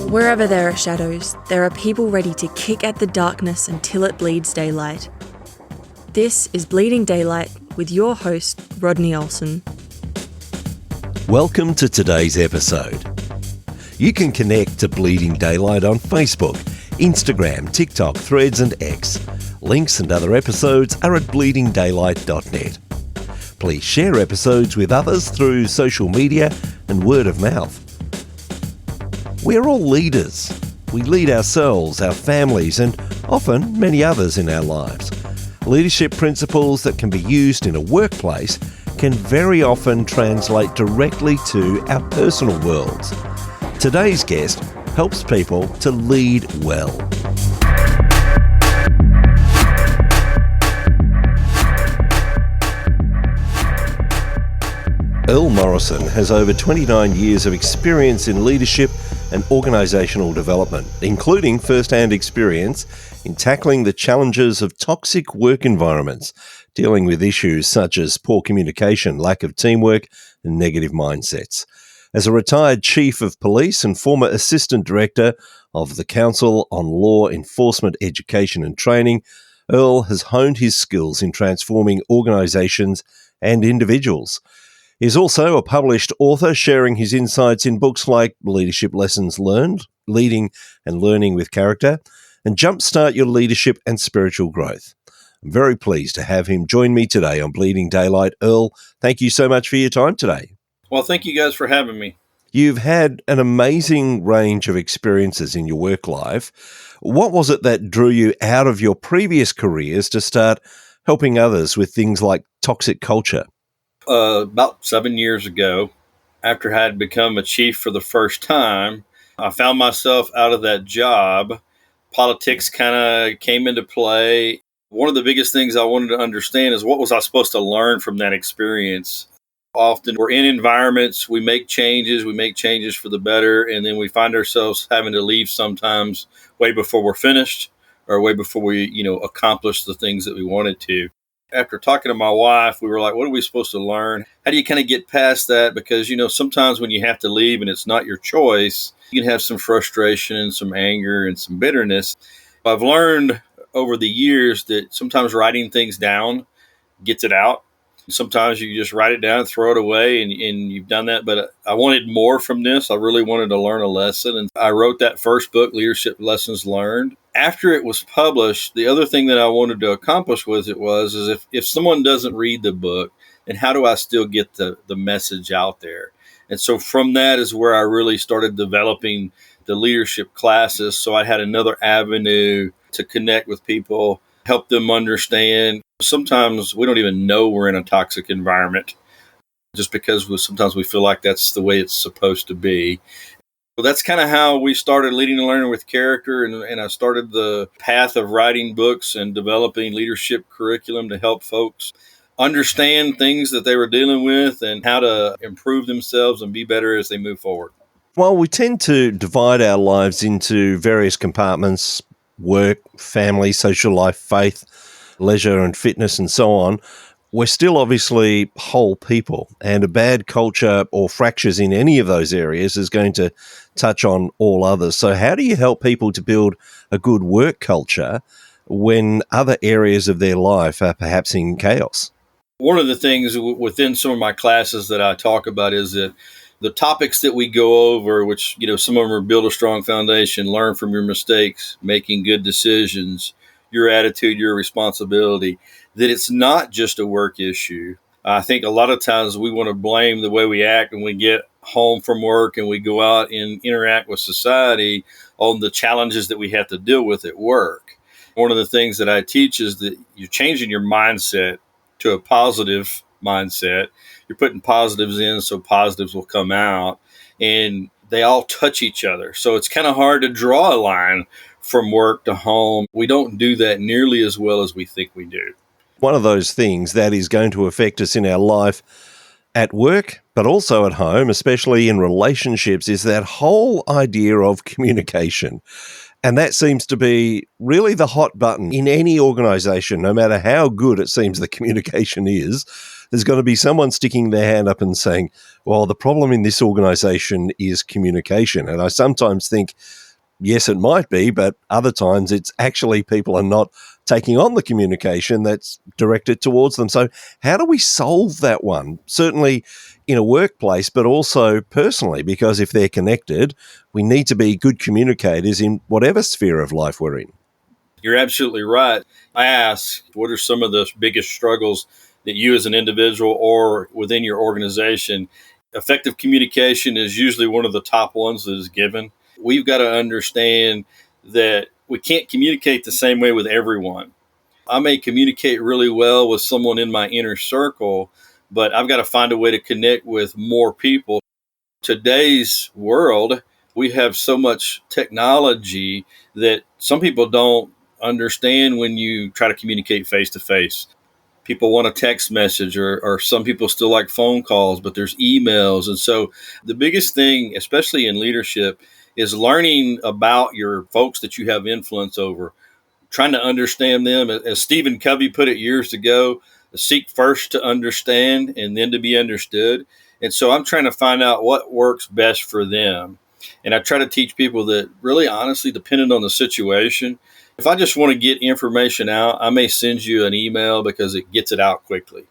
Wherever there are shadows, there are people ready to kick at the darkness until it bleeds daylight. This is Bleeding Daylight with your host, Rodney Olsen. Welcome to today's episode. You can connect to Bleeding Daylight on Facebook, Instagram, TikTok, Threads and X. Links and other episodes are at bleedingdaylight.net. Please share episodes with others through social media and word of mouth. We're all leaders. We lead ourselves, our families, and often many others in our lives. Leadership principles that can be used in a workplace can very often translate directly to our personal worlds. Today's guest helps people to lead well. Earl Morrison has over 29 years of experience in leadership and organisational development, including first-hand experience in tackling the challenges of toxic work environments, dealing with issues such as poor communication, lack of teamwork, and negative mindsets. As a retired Chief of Police and former Assistant Director of the Council on Law Enforcement Education and Training, Earl has honed his skills in transforming organisations and individuals. He's also a published author, sharing his insights in books like Leadership Lessons Learned, Leading and Learning with Character, and Jumpstart Your Leadership and Spiritual Growth. I'm very pleased to have him join me today on Bleeding Daylight. Earl, thank you so much for your time today. Well, thank you guys for having me. You've had an amazing range of experiences in your work life. What was it that drew you out of your previous careers to start helping others with things like toxic culture? About 7 years ago, after I had become a chief for the first time, I found myself out of that job. Politics kind of came into play. One of the biggest things I wanted to understand is what was I supposed to learn from that experience? Often we're in environments, we make changes for the better, and then we find ourselves having to leave sometimes way before we're finished or way before we, accomplish the things that we wanted to. After talking to my wife, we were like, what are we supposed to learn? How do you kind of get past that? Because, sometimes when you have to leave and it's not your choice, you can have some frustration and some anger and some bitterness. I've learned over the years that sometimes writing things down gets it out. Sometimes you just write it down, throw it away, and you've done that. But I wanted more from this. I really wanted to learn a lesson. And I wrote that first book, Leadership Lessons Learned. After it was published, the other thing that I wanted to accomplish with it was if someone doesn't read the book, then how do I still get the message out there? And so from that is where I really started developing the leadership classes. So I had another avenue to connect with people, help them understand. Sometimes we don't even know we're in a toxic environment just because sometimes we feel like that's the way it's supposed to be. Well, that's kind of how we started Leading and Learning with Character, and I started the path of writing books and developing leadership curriculum to help folks understand things that they were dealing with and how to improve themselves and be better as they move forward. Well, we tend to divide our lives into various compartments: work, family, social life, faith, leisure and fitness and so on. We're still obviously whole people, and a bad culture or fractures in any of those areas is going to touch on all others. So how do you help people to build a good work culture when other areas of their life are perhaps in chaos? One of the things within some of my classes that I talk about is that the topics that we go over, which, some of them are build a strong foundation, learn from your mistakes, making good decisions, your attitude, your responsibility, that it's not just a work issue. I think a lot of times we want to blame the way we act when we get home from work and we go out and interact with society on the challenges that we have to deal with at work. One of the things that I teach is that you're changing your mindset to a positive mindset. You're putting positives in so positives will come out, and they all touch each other. So it's kind of hard to draw a line from work to home. We don't do that nearly as well as we think we do. One of those things that is going to affect us in our life at work, but also at home, especially in relationships, is that whole idea of communication. And that seems to be really the hot button in any organization, no matter how good it seems the communication is. there's going to be someone sticking their hand up and saying, well, the problem in this organization is communication. And I sometimes think, yes, it might be, but other times it's actually people are not taking on the communication that's directed towards them. So how do we solve that one? Certainly in a workplace, but also personally, because if they're connected, we need to be good communicators in whatever sphere of life we're in. You're absolutely right. I ask, what are some of the biggest struggles that you as an individual or within your organization? Effective communication is usually one of the top ones that is given. We've got to understand that we can't communicate the same way with everyone. I may communicate really well with someone in my inner circle, but I've got to find a way to connect with more people. Today's world, we have so much technology that some people don't understand when you try to communicate face to face. People want a text message, or some people still like phone calls, but there's emails. And so the biggest thing, especially in leadership, is learning about your folks that you have influence over, trying to understand them. As Stephen Covey put it years ago, seek first to understand and then to be understood. And so I'm trying to find out what works best for them. And I try to teach people that really, honestly, depending on the situation, if I just want to get information out, I may send you an email because it gets it out quickly.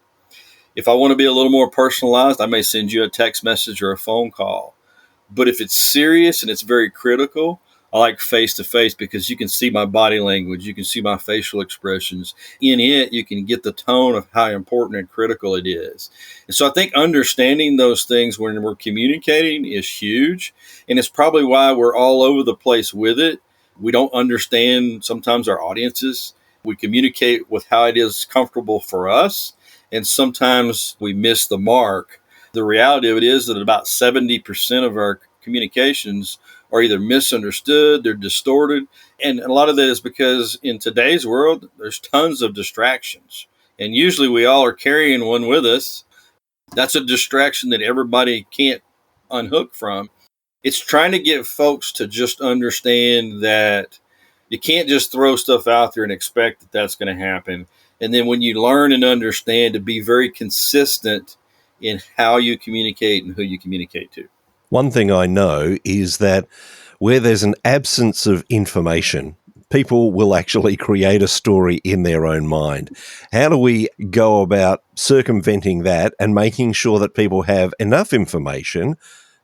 If I want to be a little more personalized, I may send you a text message or a phone call. But if it's serious and it's very critical, I like face to face because you can see my body language. You can see my facial expressions. In it, you can get the tone of how important and critical it is. And so I think understanding those things when we're communicating is huge. And it's probably why we're all over the place with it. We don't understand sometimes our audiences. We communicate with how it is comfortable for us. And sometimes we miss the mark. The reality of it is that about 70% of our communications are either misunderstood, they're distorted. And a lot of that is because in today's world, there's tons of distractions. And usually we all are carrying one with us. That's a distraction that everybody can't unhook from. It's trying to get folks to just understand that you can't just throw stuff out there and expect that that's going to happen. And then when you learn and understand, to be very consistent in how you communicate and who you communicate to. One thing I know is that where there's an absence of information, people will actually create a story in their own mind. How do we go about circumventing that and making sure that people have enough information,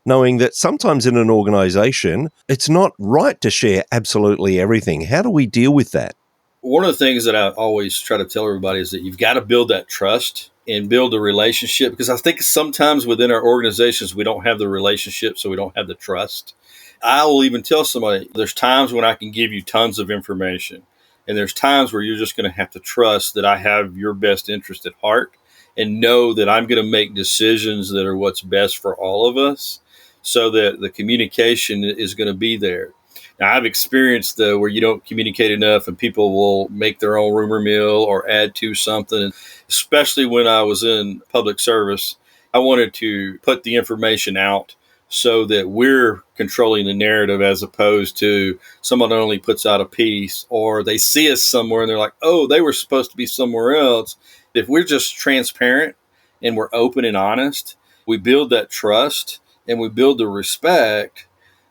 knowing that sometimes in an organization, it's not right to share absolutely everything? How do we deal with that? One of the things that I always try to tell everybody is that you've got to build that trust and build a relationship, because I think sometimes within our organizations, we don't have the relationship, so we don't have the trust. I will even tell somebody there's times when I can give you tons of information, and there's times where you're just going to have to trust that I have your best interest at heart and know that I'm going to make decisions that are what's best for all of us, so that the communication is going to be there. Now, I've experienced where you don't communicate enough and people will make their own rumor mill or add to something. And especially when I was in public service, I wanted to put the information out so that we're controlling the narrative, as opposed to someone only puts out a piece or they see us somewhere and they're like, oh, they were supposed to be somewhere else. If we're just transparent and we're open and honest, we build that trust and we build the respect,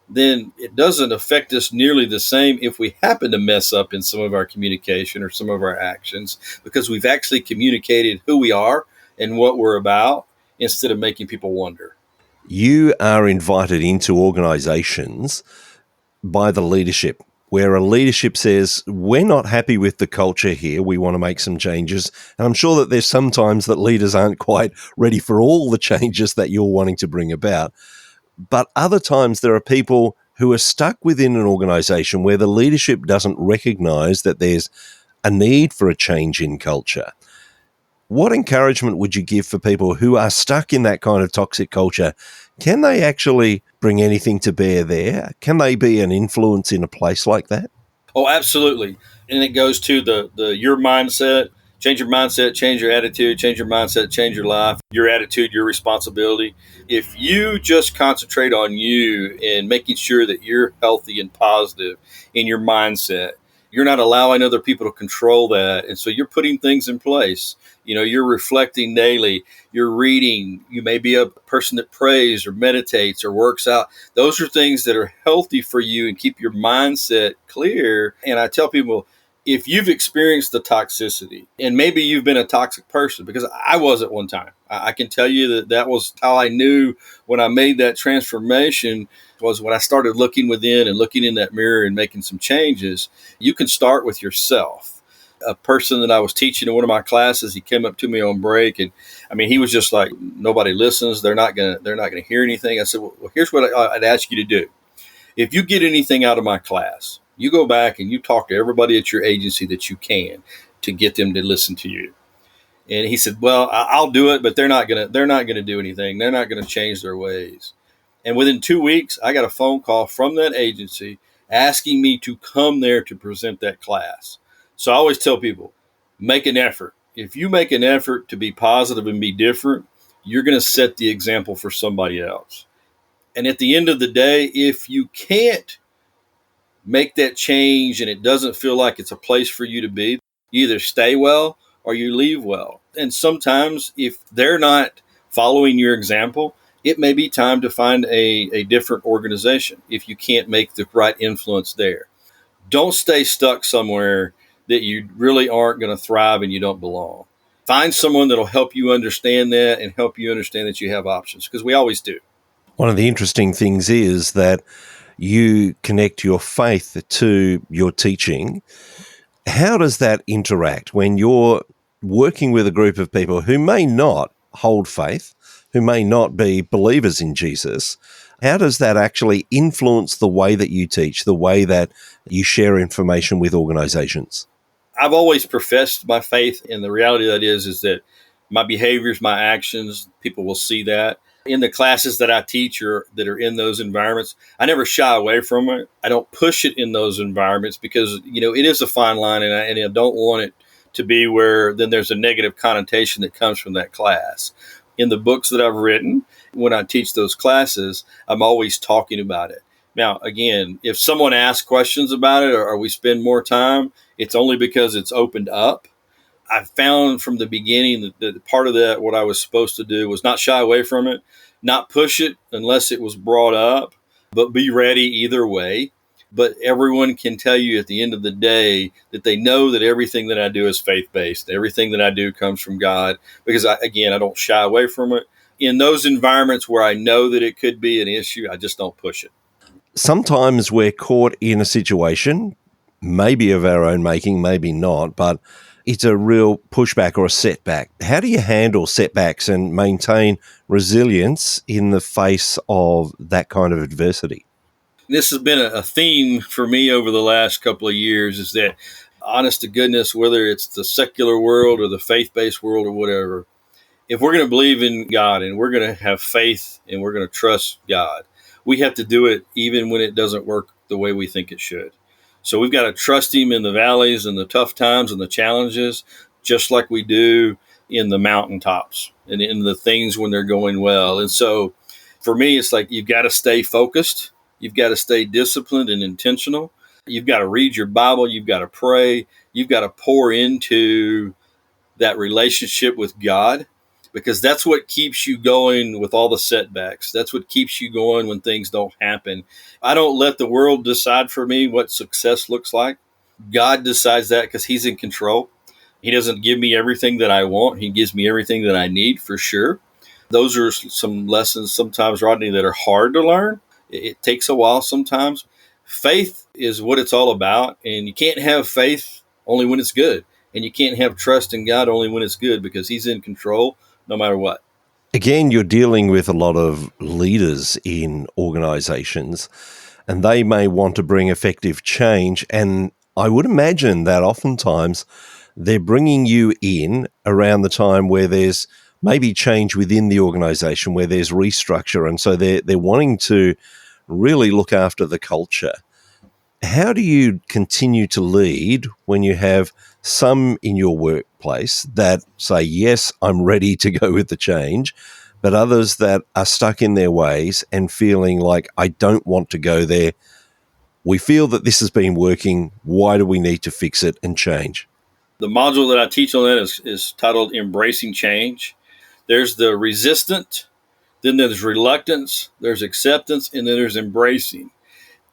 then it doesn't affect us nearly the same if we happen to mess up in some of our communication or some of our actions, because we've actually communicated who we are and what we're about instead of making people wonder. You are invited into organizations by the leadership, where a leadership says, we're not happy with the culture here, we want to make some changes. And I'm sure that there's sometimes that leaders aren't quite ready for all the changes that you're wanting to bring about. But other times there are people who are stuck within an organization where the leadership doesn't recognize that there's a need for a change in culture. What encouragement would you give for people who are stuck in that kind of toxic culture? Can they actually bring anything to bear there? Can they be an influence in a place like that? Oh, absolutely. And it goes to the your mindset. Change your mindset, change your attitude, change your mindset, change your life, your attitude, your responsibility. If you just concentrate on you and making sure that you're healthy and positive in your mindset, you're not allowing other people to control that. And so you're putting things in place. You're reflecting daily, you're reading, you may be a person that prays or meditates or works out. Those are things that are healthy for you and keep your mindset clear. And I tell people, if you've experienced the toxicity, and maybe you've been a toxic person, because I was at one time, I can tell you that was how I knew when I made that transformation, was when I started looking within and looking in that mirror and making some changes. You can start with yourself. A person that I was teaching in one of my classes, he came up to me on break, and he was just like, nobody listens. They're not gonna hear anything. I said, well, here's what I'd ask you to do. If you get anything out of my class, you go back and you talk to everybody at your agency that you can to get them to listen to you. And he said, well, I'll do it, but they're not gonna do anything. They're not gonna change their ways. And within 2 weeks, I got a phone call from that agency asking me to come there to present that class. So I always tell people, make an effort. If you make an effort to be positive and be different, you're going to set the example for somebody else. And at the end of the day, if you can't make that change and it doesn't feel like it's a place for you to be, you either stay well or you leave well. And sometimes if they're not following your example, it may be time to find a different organization if you can't make the right influence there. Don't stay stuck somewhere that you really aren't going to thrive and you don't belong. Find someone that'll help you understand that and help you understand that you have options, because we always do. One of the interesting things is that you connect your faith to your teaching. How does that interact when you're working with a group of people who may not hold faith, who may not be believers in Jesus? How does that actually influence the way that you teach, the way that you share information with organizations? I've always professed my faith, and the reality of that is that my behaviors, my actions, people will see that. In the classes that I teach or that are in those environments, I never shy away from it. I don't push it in those environments because, it is a fine line, and I don't want it to be where then there's a negative connotation that comes from that class. In the books that I've written, when I teach those classes, I'm always talking about it. Now, again, if someone asks questions about it or we spend more time, it's only because it's opened up. I found from the beginning that part of that, what I was supposed to do was not shy away from it, not push it unless it was brought up, but be ready either way. But everyone can tell you at the end of the day that they know that everything that I do is faith-based. Everything that I do comes from God because, I don't shy away from it. In those environments where I know that it could be an issue, I just don't push it. Sometimes we're caught in a situation, maybe of our own making, maybe not, but it's a real pushback or a setback. How do you handle setbacks and maintain resilience in the face of that kind of adversity? This has been a theme for me over the last couple of years, is that, honest to goodness, whether it's the secular world or the faith-based world or whatever, if we're going to believe in God and we're going to have faith and we're going to trust God, we have to do it even when it doesn't work the way we think it should. So we've got to trust Him in the valleys and the tough times and the challenges, just like we do in the mountaintops and in the things when they're going well. And so for me, it's like you've got to stay focused. You've got to stay disciplined and intentional. You've got to read your Bible. You've got to pray. You've got to pour into that relationship with God, because that's what keeps you going with all the setbacks. That's what keeps you going when things don't happen. I don't let the world decide for me what success looks like. God decides that because He's in control. He doesn't give me everything that I want. He gives me everything that I need, for sure. Those are some lessons sometimes, Rodney, that are hard to learn. It takes a while sometimes. Faith is what it's all about, and you can't have faith only when it's good. And you can't have trust in God only when it's good, because He's in control no matter what. Again, you're dealing with a lot of leaders in organizations, and they may want to bring effective change. And I would imagine that oftentimes they're bringing you in around the time where there's maybe change within the organization, where there's restructure. And so they're wanting to really look after the culture. How do you continue to lead when you have some in your workplace that say, yes, I'm ready to go with the change, but others that are stuck in their ways and feeling like, I don't want to go there. We feel that this has been working. Why do we need to fix it and change? The module that I teach on that is titled Embracing Change. There's the resistant, then there's reluctance, there's acceptance, and then there's embracing.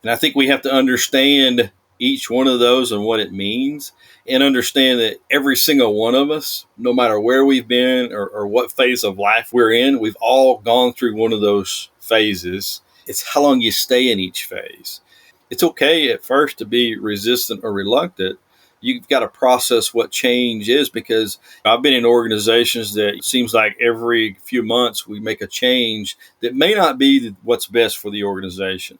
And I think we have to understand each one of those and what it means, and understand that every single one of us, no matter where we've been or what phase of life we're in, we've all gone through one of those phases. It's how long you stay in each phase. It's okay at first to be resistant or reluctant. You've got to process what change is, because I've been in organizations that it seems like every few months we make a change that may not be what's best for the organization.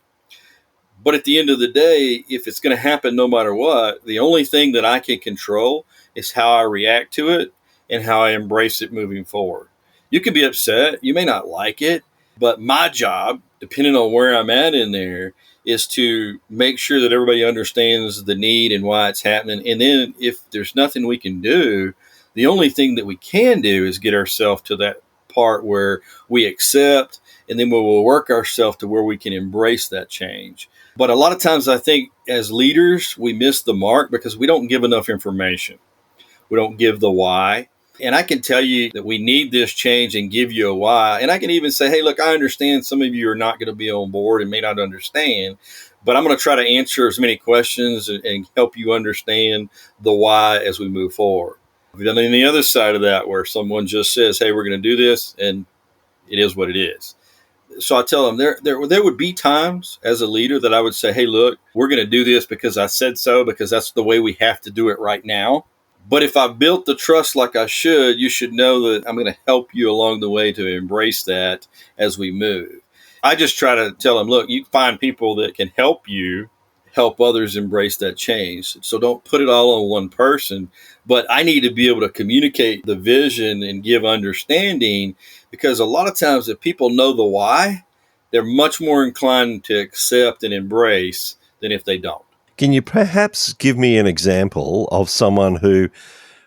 But at the end of the day, if it's going to happen no matter what, the only thing that I can control is how I react to it and how I embrace it moving forward. You can be upset. You may not like it. But my job, depending on where I'm at in there, is to make sure that everybody understands the need and why it's happening. And then if there's nothing we can do, the only thing that we can do is get ourselves to that part where we accept, and then we will work ourselves to where we can embrace that change. But a lot of times I think as leaders, we miss the mark because we don't give enough information. We don't give the why. And I can tell you that we need this change and give you a why. And I can even say, hey, look, I understand some of you are not going to be on board and may not understand, but I'm going to try to answer as many questions and help you understand the why as we move forward. We've done on the other side of that where someone just says, hey, we're going to do this, and it is what it is. So I tell them there would be times as a leader that I would say, hey, look, we're going to do this because I said so, because that's the way we have to do it right now. But if I built the trust like I should, you should know that I'm going to help you along the way to embrace that as we move. I just try to tell them, look, you find people that can help you help others embrace that change. So don't put it all on one person, but I need to be able to communicate the vision and give understanding, because a lot of times if people know the why, they're much more inclined to accept and embrace than if they don't. Can you perhaps give me an example of someone who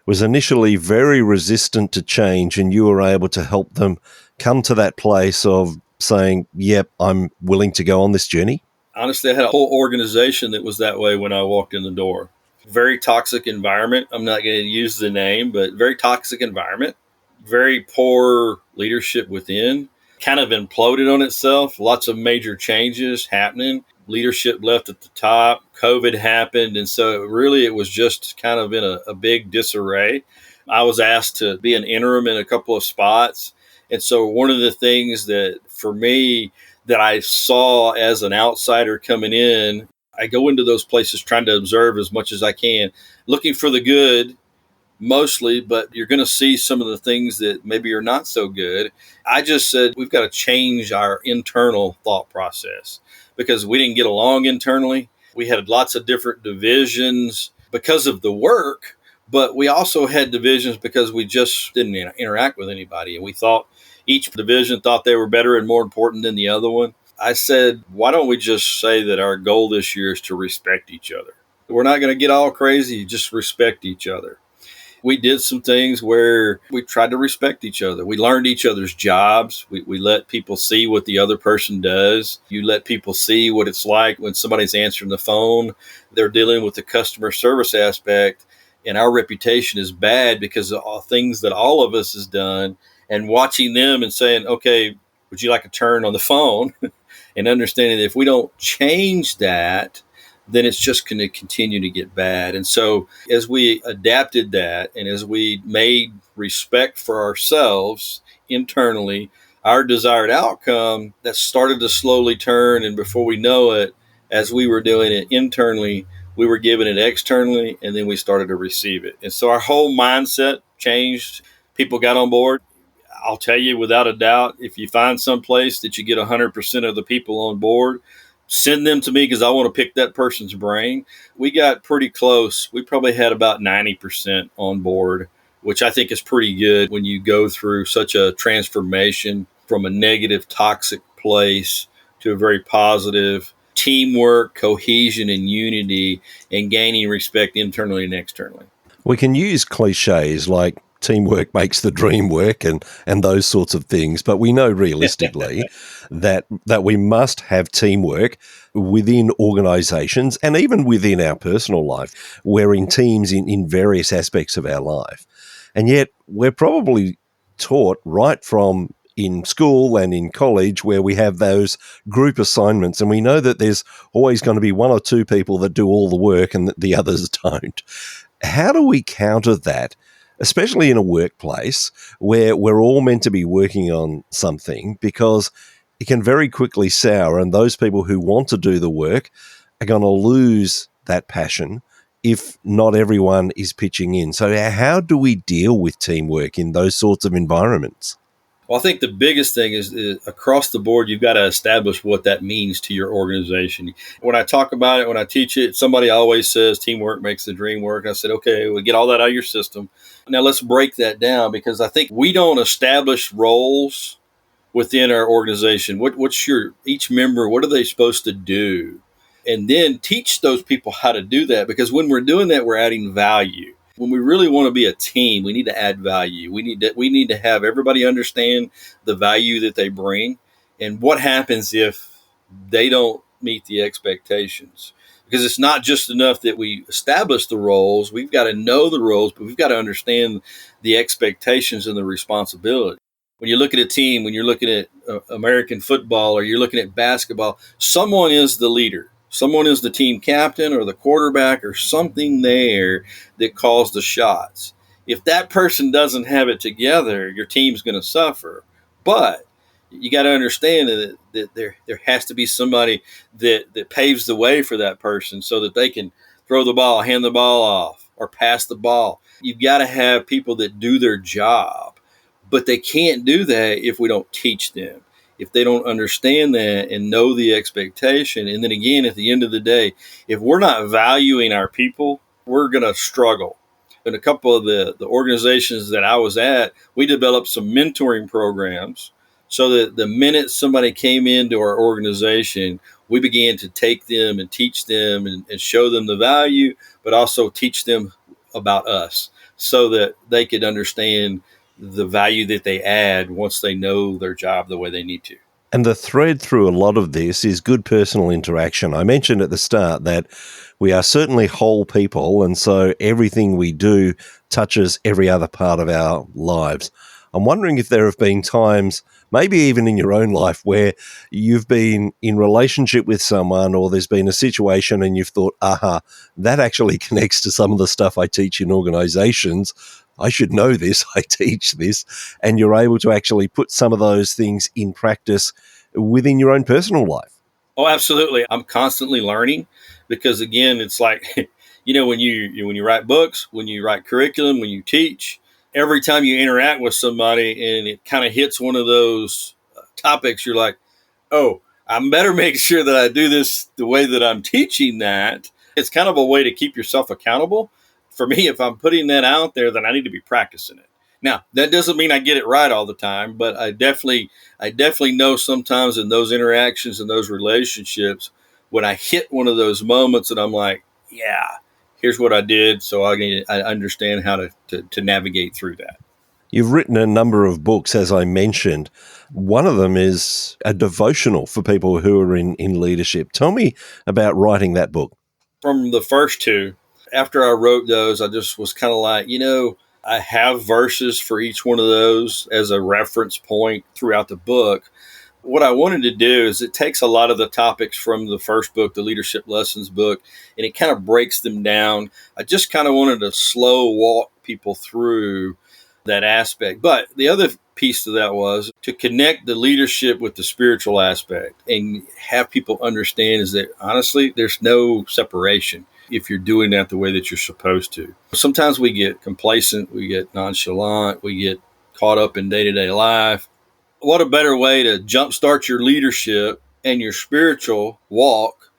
was initially very resistant to change and you were able to help them come to that place of saying, yep, I'm willing to go on this journey? Honestly, I had a whole organization that was that way when I walked in the door. Very toxic environment. I'm not going to use the name, but very toxic environment. Very poor leadership within. Kind of imploded on itself. Lots of major changes happening. Leadership left at the top. COVID happened. And so really it was just kind of in a big disarray. I was asked to be an interim in a couple of spots. And so one of the things that for me that I saw as an outsider coming in, I go into those places trying to observe as much as I can, looking for the good mostly, but you're going to see some of the things that maybe are not so good. I just said, we've got to change our internal thought process because we didn't get along internally. We had lots of different divisions because of the work, but we also had divisions because we just didn't interact with anybody. And we thought each division thought they were better and more important than the other one. I said, why don't we just say that our goal this year is to respect each other? We're not going to get all crazy, just respect each other. We did some things where we tried to respect each other. We learned each other's jobs. We let people see what the other person does. You let people see what it's like when somebody's answering the phone. They're dealing with the customer service aspect, and our reputation is bad because of all things that all of us has done. And watching them and saying, okay, would you like a turn on the phone? And understanding that if we don't change that, then it's just going to continue to get bad. And so as we adapted that and as we made respect for ourselves internally, our desired outcome, that started to slowly turn. And before we know it, as we were doing it internally, we were giving it externally, and then we started to receive it. And so our whole mindset changed. People got on board. I'll tell you without a doubt, if you find some place that you get 100% of the people on board, send them to me because I want to pick that person's brain. We got pretty close. We probably had about 90% on board, which I think is pretty good when you go through such a transformation from a negative, toxic place to a very positive teamwork, cohesion, and unity, and gaining respect internally and externally. We can use cliches like teamwork makes the dream work and those sorts of things. But we know realistically that we must have teamwork within organizations and even within our personal life. We're in teams in various aspects of our life. And yet we're probably taught right from in school and in college where we have those group assignments, and we know that there's always going to be one or two people that do all the work and that the others don't. How do we counter that, especially in a workplace where we're all meant to be working on something, because it can very quickly sour, and those people who want to do the work are going to lose that passion if not everyone is pitching in. So how do we deal with teamwork in those sorts of environments? Well, I think the biggest thing is across the board, you've got to establish what that means to your organization. When I talk about it, when I teach it, somebody always says teamwork makes the dream work. I said, okay, we'll get all that out of your system. Now let's break that down, because I think we don't establish roles within our organization. What's each member, what are they supposed to do? And then teach those people how to do that, because when we're doing that, we're adding value. When we really want to be a team, we need to add value. We need to have everybody understand the value that they bring, and what happens if they don't meet the expectations. Because it's not just enough that we establish the roles. We've got to know the roles, but we've got to understand the expectations and the responsibility. When you look at a team, when you're looking at American football or you're looking at basketball, someone is the leader. Someone is the team captain or the quarterback or something there that calls the shots. If that person doesn't have it together, your team's going to suffer. But you got to understand that there has to be somebody that paves the way for that person so that they can throw the ball, hand the ball off, or pass the ball. You've got to have people that do their job, but they can't do that if we don't teach them. If they don't understand that and know the expectation. And then again, at the end of the day, if we're not valuing our people, we're going to struggle. In a couple of the organizations that I was at, we developed some mentoring programs so that the minute somebody came into our organization, we began to take them and teach them and show them the value, but also teach them about us so that they could understand the value that they add once they know their job the way they need to. And the thread through a lot of this is good personal interaction. I mentioned at the start that we are certainly whole people, and so everything we do touches every other part of our lives. I'm wondering if there have been times, maybe even in your own life, where you've been in relationship with someone or there's been a situation and you've thought, aha, that actually connects to some of the stuff I teach in organizations. I should know this, I teach this, and you're able to actually put some of those things in practice within your own personal life. Oh, absolutely. I'm constantly learning because, again, it's like, when you write books, when you write curriculum, when you teach, every time you interact with somebody and it kind of hits one of those topics, you're like, oh, I better make sure that I do this the way that I'm teaching that. It's kind of a way to keep yourself accountable. For me, if I'm putting that out there, then I need to be practicing it. Now, that doesn't mean I get it right all the time, but I definitely know sometimes in those interactions and those relationships, when I hit one of those moments and I'm like, yeah, here's what I did. So I understand how to navigate through that. You've written a number of books, as I mentioned. One of them is a devotional for people who are in leadership. Tell me about writing that book. From the first two, after I wrote those, I just was kind of like, I have verses for each one of those as a reference point throughout the book. What I wanted to do is it takes a lot of the topics from the first book, the Leadership Lessons book, and it kind of breaks them down. I just kind of wanted to slow walk people through that aspect. But the other piece of that was to connect the leadership with the spiritual aspect and have people understand is that, honestly, there's no separation if you're doing that the way that you're supposed to. Sometimes we get complacent, we get nonchalant, we get caught up in day-to-day life. What a better way to jumpstart your leadership and your spiritual walk,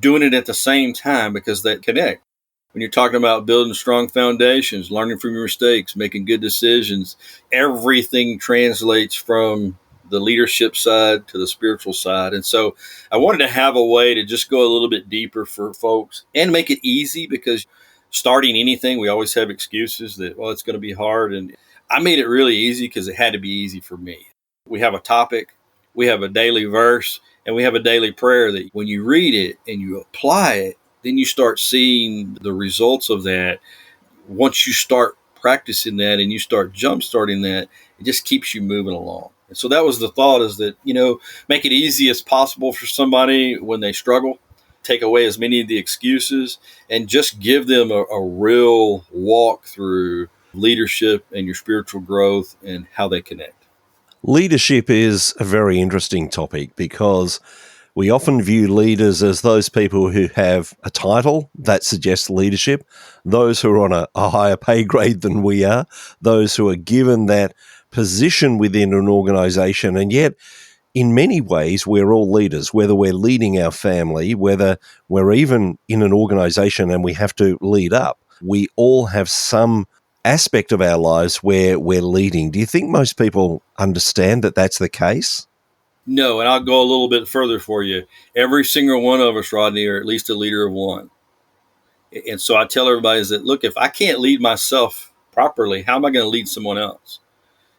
doing it at the same time, because they connect. When you're talking about building strong foundations, learning from your mistakes, making good decisions, everything translates from the leadership side to the spiritual side. And so I wanted to have a way to just go a little bit deeper for folks and make it easy, because starting anything, we always have excuses that, well, it's going to be hard. And I made it really easy because it had to be easy for me. We have a topic, we have a daily verse, and we have a daily prayer that when you read it and you apply it, then you start seeing the results of that. Once you start practicing that and you start jumpstarting that, it just keeps you moving along. And so that was the thought, is that, make it easy as possible for somebody when they struggle, take away as many of the excuses, and just give them a real walk through leadership and your spiritual growth and how they connect. Leadership is a very interesting topic because we often view leaders as those people who have a title that suggests leadership, those who are on a higher pay grade than we are, those who are given that position within an organization. And yet, in many ways, we're all leaders, whether we're leading our family, whether we're even in an organization and we have to lead up. We all have some aspect of our lives where we're leading. Do you think most people understand that that's the case? No, and I'll go a little bit further for you. Every single one of us, Rodney, are at least a leader of one. And so I tell everybody is that, look, if I can't lead myself properly, how am I going to lead someone else?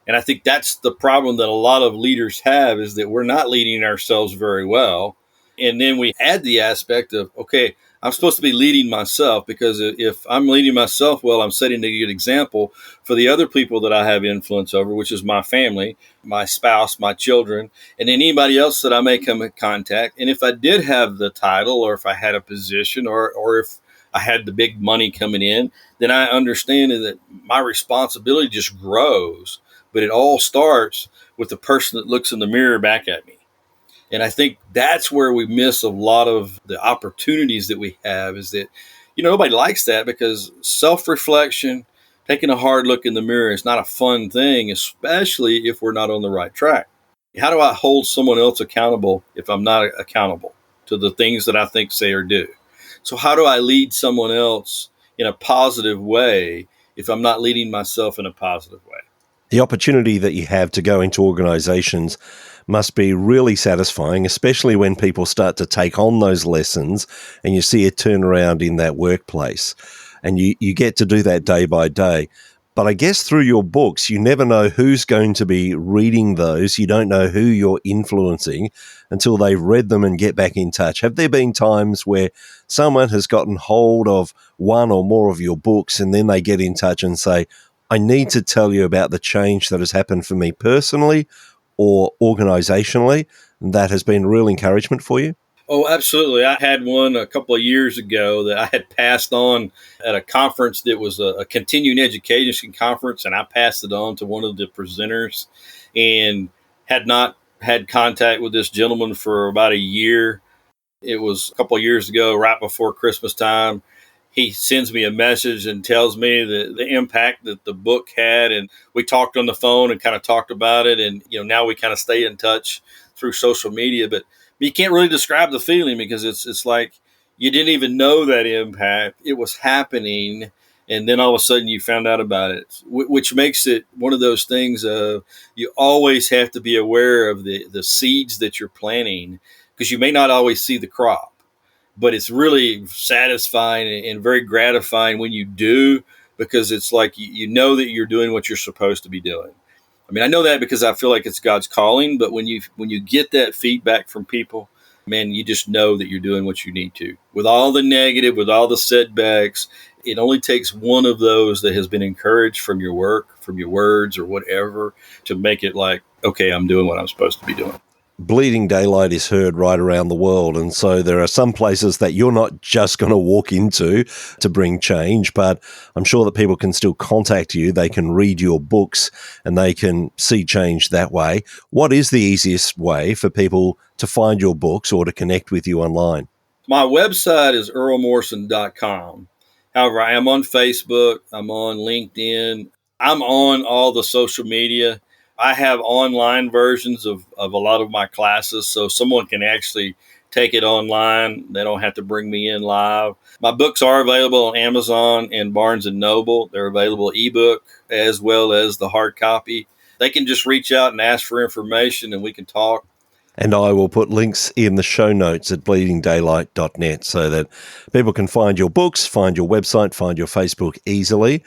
And I think that's the problem that a lot of leaders have, is that we're not leading ourselves very well. And then we add the aspect of, okay, I'm supposed to be leading myself, because if I'm leading myself well, I'm setting a good example for the other people that I have influence over, which is my family, my spouse, my children, and anybody else that I may come in contact. And if I did have the title, or if I had a position, or if I had the big money coming in, then I understand that my responsibility just grows. But it all starts with the person that looks in the mirror back at me. And I think that's where we miss a lot of the opportunities that we have, is that, nobody likes that, because self-reflection, taking a hard look in the mirror, is not a fun thing, especially if we're not on the right track. How do I hold someone else accountable if I'm not accountable to the things that I think, say, or do? So how do I lead someone else in a positive way if I'm not leading myself in a positive way? The opportunity that you have to go into organizations must be really satisfying, especially when people start to take on those lessons and you see it turn around in that workplace. And you get to do that day by day. But I guess through your books, you never know who's going to be reading those. You don't know who you're influencing until they've read them and get back in touch. Have there been times where someone has gotten hold of one or more of your books and then they get in touch and say, I need to tell you about the change that has happened for me personally or organizationally, that has been real encouragement for you? Oh, absolutely. I had one a couple of years ago that I had passed on at a conference that was a continuing education conference, and I passed it on to one of the presenters, and had not had contact with this gentleman for about a year. It was a couple of years ago, right before Christmas time. He sends me a message and tells me the impact that the book had. And we talked on the phone and kind of talked about it. And, now we kind of stay in touch through social media. But you can't really describe the feeling, because it's like you didn't even know that impact. It was happening. And then all of a sudden you found out about it, which makes it one of those things of, you always have to be aware of the seeds that you're planting, because you may not always see the crop. But it's really satisfying and very gratifying when you do, because it's like you know that you're doing what you're supposed to be doing. I mean, I know that because I feel like it's God's calling, but when you get that feedback from people, man, you just know that you're doing what you need to. With all the negative, with all the setbacks, it only takes one of those that has been encouraged from your work, from your words or whatever, to make it like, okay, I'm doing what I'm supposed to be doing. Bleeding Daylight is heard right around the world. And so there are some places that you're not just going to walk into to bring change, but I'm sure that people can still contact you. They can read your books and they can see change that way. What is the easiest way for people to find your books or to connect with you online? My website is earlmorrison.com. However, I am on Facebook. I'm on LinkedIn. I'm on all the social media. I have online versions of a lot of my classes, so someone can actually take it online. They don't have to bring me in live. My books are available on Amazon and Barnes & Noble. They're available ebook as well as the hard copy. They can just reach out and ask for information, and we can talk. And I will put links in the show notes at bleedingdaylight.net so that people can find your books, find your website, find your Facebook easily.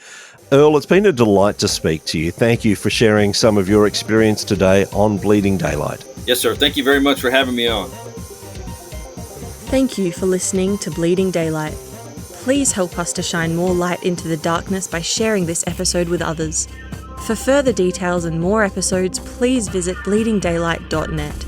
Earl, it's been a delight to speak to you. Thank you for sharing some of your experience today on Bleeding Daylight. Yes, sir. Thank you very much for having me on. Thank you for listening to Bleeding Daylight. Please help us to shine more light into the darkness by sharing this episode with others. For further details and more episodes, please visit bleedingdaylight.net.